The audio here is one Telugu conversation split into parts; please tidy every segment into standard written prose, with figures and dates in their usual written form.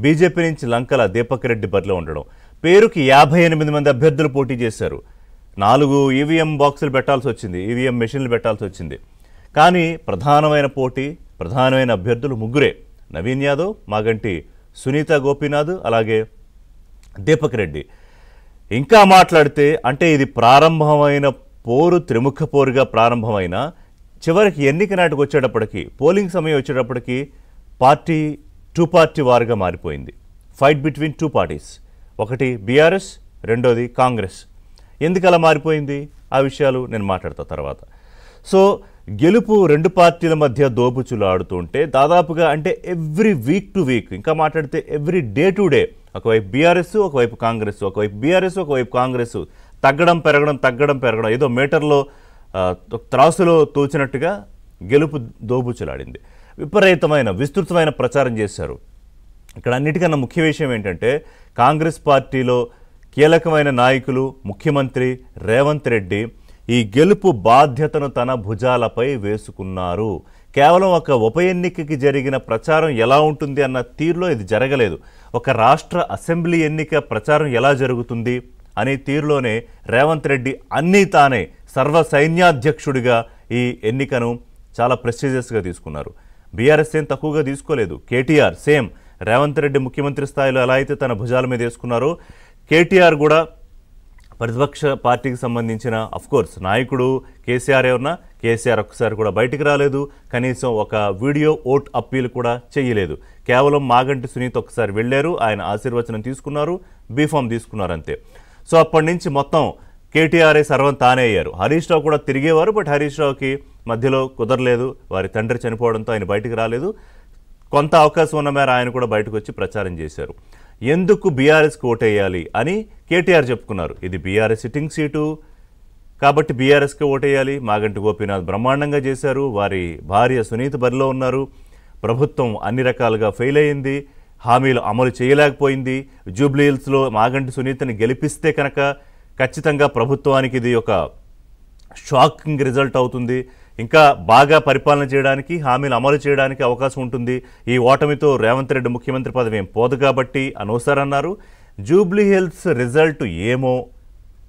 బీజేపీ నుంచి లంకల దీపక్ రెడ్డి బరిలో ఉండడం, పేరుకి 58 మంది అభ్యర్థులు పోటీ చేశారు. 4 ఈవీఎం బాక్సులు పెట్టాల్సి వచ్చింది, ఈవీఎం మెషిన్లు పెట్టాల్సి వచ్చింది. కానీ ప్రధానమైన అభ్యర్థులు ముగ్గురే: నవీన్ యాదవ్, మాగంటి సునీత గోపీనాథ్, అలాగే దీపక్ రెడ్డి. ఇంకా మాట్లాడితే అంటే ఇది ప్రారంభమైన పోరు త్రిముఖ పోరుగా ప్రారంభమైన చివరికి ఎన్నిక నాటికి వచ్చేటప్పటికి, పోలింగ్ సమయం వచ్చేటప్పటికి పార్టీ 2 పార్టీ వారుగా మారిపోయింది. ఫైట్ బిట్వీన్ 2 పార్టీస్, ఒకటి బీఆర్ఎస్, రెండోది కాంగ్రెస్. ఎందుకు అలా మారిపోయింది ఆ విషయాలు నేను మాట్లాడతా తర్వాత. సో గెలుపు 2 పార్టీల మధ్య దోబుచులు ఆడుతుంటే దాదాపుగా అంటే ఎవ్రీ వీక్ టు వీక్, ఇంకా మాట్లాడితే ఎవ్రీ డే టు డే, ఒకవైపు బీఆర్ఎస్, ఒకవైపు కాంగ్రెస్, ఒకవైపు బీఆర్ఎస్, ఒకవైపు కాంగ్రెస్, తగ్గడం పెరగడం, ఏదో మీటర్లో త్రాసులో తోచినట్టుగా గెలుపు దోబుచులాడింది. విస్తృతమైన ప్రచారం చేశారు. ఇక్కడ అన్నిటికన్నా ముఖ్య విషయం ఏంటంటే, కాంగ్రెస్ పార్టీలో కీలకమైన నాయకులు ముఖ్యమంత్రి రేవంత్ రెడ్డి ఈ గెలుపు బాధ్యతను తన భుజాలపై వేసుకున్నారు. కేవలం ఒక ఉప ఎన్నికకి జరిగిన ప్రచారం ఎలా ఉంటుంది అన్న తీరులో ఇది జరగలేదు. ఒక రాష్ట్ర అసెంబ్లీ ఎన్నిక ప్రచారం ఎలా జరుగుతుంది అనే తీరులోనే రేవంత్ రెడ్డి అన్నీ తానే సర్వ సైన్యాధ్యక్షుడిగా ఈ ఎన్నికను చాలా ప్రెస్టీజియస్గా తీసుకున్నారు. బీఆర్ఎస్ ఏం తక్కువగా తీసుకోలేదు. కేటీఆర్ సేమ్ రేవంత్ రెడ్డి ముఖ్యమంత్రి స్థాయిలో ఎలా అయితే తన భుజాల మీద వేసుకున్నారో, కేటీఆర్ కూడా ప్రతిపక్ష పార్టీకి సంబంధించిన అఫ్కోర్స్ నాయకుడు కేసీఆర్ ఏమన్నా, కేసీఆర్ ఒక్కసారి కూడా బయటికి రాలేదు, కనీసం ఒక వీడియో ఓట్ అప్పీల్ కూడా చేయలేదు. కేవలం మాగంటి సునీత ఒక్కసారి వెళ్ళారు, ఆయన ఆశీర్వచనం తీసుకున్నారు, బీఫామ్ తీసుకున్నారు అంతే. సో అప్పటి నుంచి మొత్తం కేటీఆర్ఏ సర్వం తానే అయ్యారు. హరీష్ రావు కూడా తిరిగేవారు, బట్ హరీష్ రావుకి మధ్యలో కుదరలేదు, వారి తండ్రి చనిపోవడంతో ఆయన బయటికి రాలేదు. కొంత అవకాశం ఉన్న మేర ఆయన కూడా బయటకు వచ్చి ప్రచారం చేశారు. ఎందుకు బీఆర్ఎస్కి ఓటేయాలి అని కేటీఆర్ చెప్పుకున్నారు. ఇది బీఆర్ఎస్ సిట్టింగ్ సీటు కాబట్టి బీఆర్ఎస్కి ఓటేయాలి. మాగంటి గోపీనాథ్ బ్రహ్మాండంగా చేశారు, వారి భార్య సునీత బరిలో ఉన్నారు. ప్రభుత్వం అన్ని రకాలుగా ఫెయిల్ అయింది, హామీలు అమలు చేయలేకపోయింది. జూబ్లీహిల్స్లో మాగంటి సునీతని గెలిపిస్తే కనుక ఖచ్చితంగా ప్రభుత్వానికి ఇది ఒక షాకింగ్ రిజల్ట్ అవుతుంది, ఇంకా బాగా పరిపాలన చేయడానికి, హామీలు అమలు చేయడానికి అవకాశం ఉంటుంది. ఈ ఓటమితో రేవంత్ రెడ్డి ముఖ్యమంత్రి పదవి ఏం పోదు కాబట్టి అనవసరన్నారు. జూబ్లీహిల్స్ రిజల్ట్ ఏమో,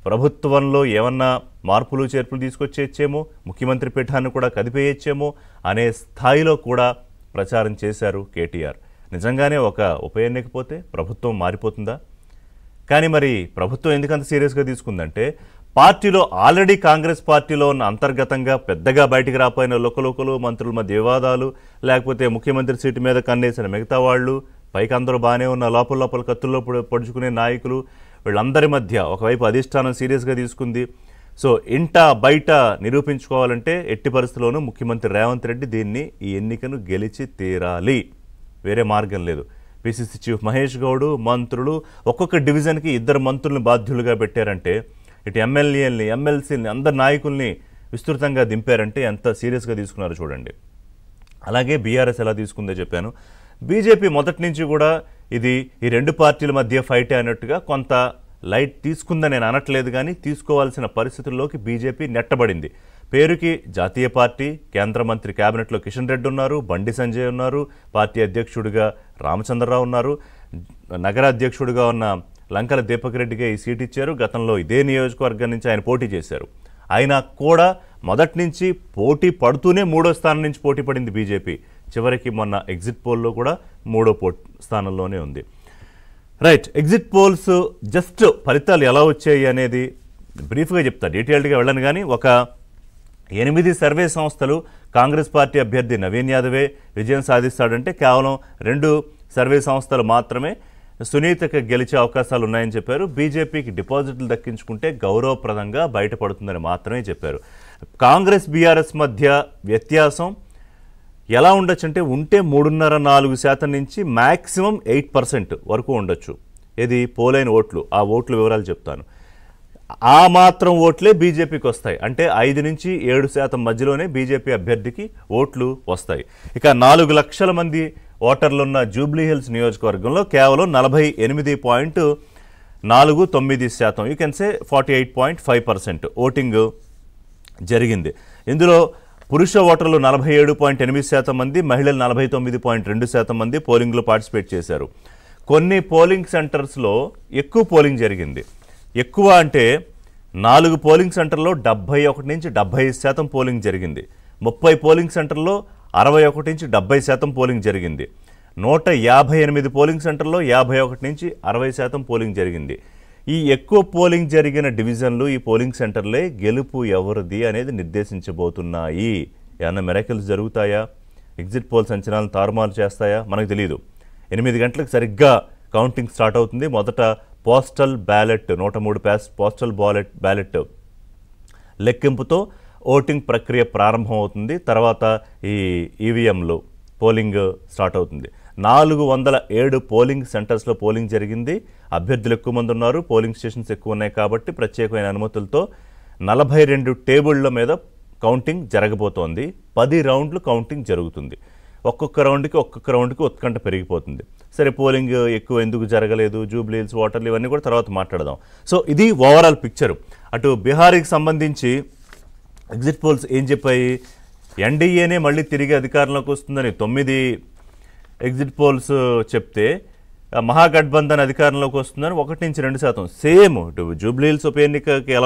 ప్రభుత్వంలో ఏమన్నా మార్పులు చేర్పులు తీసుకొచ్చేచ్చేమో, ముఖ్యమంత్రి పీఠాన్ని కూడా కదిపేయచ్చేమో అనే స్థాయిలో కూడా ప్రచారం చేశారు కేటీఆర్. నిజంగానే ఒక ఉప ఎన్నికపోతే ప్రభుత్వం మారిపోతుందా? కానీ మరి ప్రభుత్వం ఎందుకంత సీరియస్గా తీసుకుందంటే, పార్టీలో ఆల్రెడీ కాంగ్రెస్ పార్టీలో ఉన్న అంతర్గతంగా పెద్దగా బయటికి రాపోయిన లోకలోకలు, మంత్రుల మధ్య వివాదాలు, లేకపోతే ముఖ్యమంత్రి సీటు మీద కన్నేసిన మిగతా వాళ్ళు, పైకి అందరూ బాగానే ఉన్న లోపల కత్తుల్లో పొడుచుకునే నాయకులు, వీళ్ళందరి మధ్య ఒకవైపు అధిష్టానం సీరియస్గా తీసుకుంది. సో ఇంట బయట నిరూపించుకోవాలంటే ఎట్టి పరిస్థితుల్లోనూ ముఖ్యమంత్రి రేవంత్ రెడ్డి ఈ ఎన్నికను గెలిచి తీరాలి, వేరే మార్గం లేదు. పిసిసి చీఫ్ మహేష్ గౌడ్, మంత్రులు ఒక్కొక్క డివిజన్కి 2 మంత్రులను బాధ్యులుగా పెట్టారంటే, ఇటు ఎమ్మెల్యేలని, ఎమ్మెల్సీలని, అందరి నాయకుల్ని విస్తృతంగా దింపారంటే ఎంత సీరియస్గా తీసుకున్నారో చూడండి. అలాగే బీఆర్ఎస్ ఎలా తీసుకుందో చెప్పాను. బీజేపీ మొదటి నుంచి కూడా ఇది ఈ 2 పార్టీల మధ్య ఫైటే అన్నట్టుగా కొంత లైట్ తీసుకుందని నేను అనట్లేదు, కానీ తీసుకోవాల్సిన పరిస్థితుల్లోకి బీజేపీ నెట్టబడింది. పేరుకి జాతీయ పార్టీ, కేంద్ర మంత్రి క్యాబినెట్లో కిషన్ రెడ్డి ఉన్నారు, బండి సంజయ్ ఉన్నారు, పార్టీ అధ్యక్షుడిగా రామచంద్రరావు ఉన్నారు, నగర అధ్యక్షుడిగా ఉన్న లంకల దీపక్ రెడ్డిగా ఈ సీట్ ఇచ్చారు. గతంలో ఇదే నియోజకవర్గం నుంచి ఆయన పోటీ చేశారు. అయినా కూడా మొదటి నుంచి పోటీ పడుతూనే 3వ స్థానం నుంచి పోటీ పడింది బీజేపీ. చివరికి మొన్న ఎగ్జిట్ పోల్లో కూడా 3వ స్థానంలోనే ఉంది. రైట్, ఎగ్జిట్ పోల్స్ జస్ట్ ఫలితాలు ఎలా వచ్చాయి అనేది బ్రీఫ్గా చెప్తా, డీటెయిల్డ్గా వెళ్ళను. కానీ ఒక 8 సర్వే సంస్థలు కాంగ్రెస్ పార్టీ అభ్యర్థి నవీన్ యాదవే విజయం సాధిస్తాడంటే, కేవలం 2 సర్వే సంస్థలు మాత్రమే సునీతకు గెలిచే అవకాశాలు ఉన్నాయని చెప్పారు. బీజేపీకి డిపాజిట్లు దక్కించుకుంటే గౌరవప్రదంగా బయటపడుతుందని మాత్రమే చెప్పారు. కాంగ్రెస్ బీఆర్ఎస్ మధ్య వ్యత్యాసం ఎలా ఉండొచ్చు అంటే, ఉంటే 3.5-4% నుంచి మ్యాక్సిమం 8% వరకు ఉండొచ్చు. ఇది పోలైన ఓట్లు, ఆ ఓట్ల వివరాలు చెప్తాను. ఆ మాత్రం ఓట్లే బీజేపీకి వస్తాయి, అంటే 5-7% మధ్యలోనే బీజేపీ అభ్యర్థికి ఓట్లు వస్తాయి. ఇక 4 లక్షల మంది ఓటర్లున్న జూబ్లీహిల్స్ నియోజకవర్గంలో కేవలం 48.49%, యూ కెన్ సే 48.5% ఓటింగ్ జరిగింది. ఇందులో పురుష ఓటర్లు 47.8% మంది, మహిళలు 49.2% మంది పోలింగ్లో పార్టిసిపేట్ చేశారు. కొన్ని పోలింగ్ సెంటర్స్లో ఎక్కువ పోలింగ్ జరిగింది. ఎక్కువ అంటే 4 పోలింగ్ సెంటర్లో 71 నుంచి 75% పోలింగ్ జరిగింది. 30 పోలింగ్ సెంటర్లో 61 నుంచి 70% పోలింగ్ జరిగింది. 158 పోలింగ్ సెంటర్లో 51 నుంచి 60% పోలింగ్ జరిగింది. ఈ ఎక్కువ పోలింగ్ జరిగిన డివిజన్లు, ఈ పోలింగ్ సెంటర్లే గెలుపు ఎవరిది అనేది నిర్దేశించబోతున్నాయి. ఏమన్నా మిరాకిల్స్ జరుగుతాయా? ఎగ్జిట్ పోల్స్ అంచనాలను తారుమారు చేస్తాయా? మనకు తెలియదు. 8 గంటలకు సరిగ్గా కౌంటింగ్ స్టార్ట్ అవుతుంది. మొదట పోస్టల్ బ్యాలెట్ 103 పోస్టల్ బ్యాలెట్ లెక్కింపుతో ఓటింగ్ ప్రక్రియ ప్రారంభమవుతుంది. తర్వాత ఈ ఈవీఎంలు పోలింగ్ స్టార్ట్ అవుతుంది. 407 పోలింగ్ సెంటర్స్లో పోలింగ్ జరిగింది. అభ్యర్థులు ఎక్కువ మంది ఉన్నారు, పోలింగ్ స్టేషన్స్ ఎక్కువ ఉన్నాయి కాబట్టి ప్రత్యేకమైన అనుమతులతో 42 టేబుళ్ల మీద కౌంటింగ్ జరగబోతోంది. 10 రౌండ్లు కౌంటింగ్ జరుగుతుంది. ఒక్కొక్క రౌండ్కి ఉత్కంఠ పెరిగిపోతుంది. సరే, పోలింగ్ ఎక్కువ ఎందుకు జరగలేదు, జూబ్లీహిల్స్, ఓటర్లు, ఇవన్నీ కూడా తర్వాత మాట్లాడదాం. సో ఇది ఓవరాల్ పిక్చరు. అటు బీహార్కి సంబంధించి ఎగ్జిట్ పోల్స్ ఏం చెప్పాయి? ఎన్డీఏనే మళ్ళీ తిరిగి అధికారంలోకి వస్తుందని 9 ఎగ్జిట్ పోల్స్ చెప్తే మహాగఠబంధన్ అధికారంలోకి వస్తుందని 1 నుంచి 2%. సేమ్ ఇటు జూబ్లీహిల్స్ ఉప ఎన్నికకి ఎలా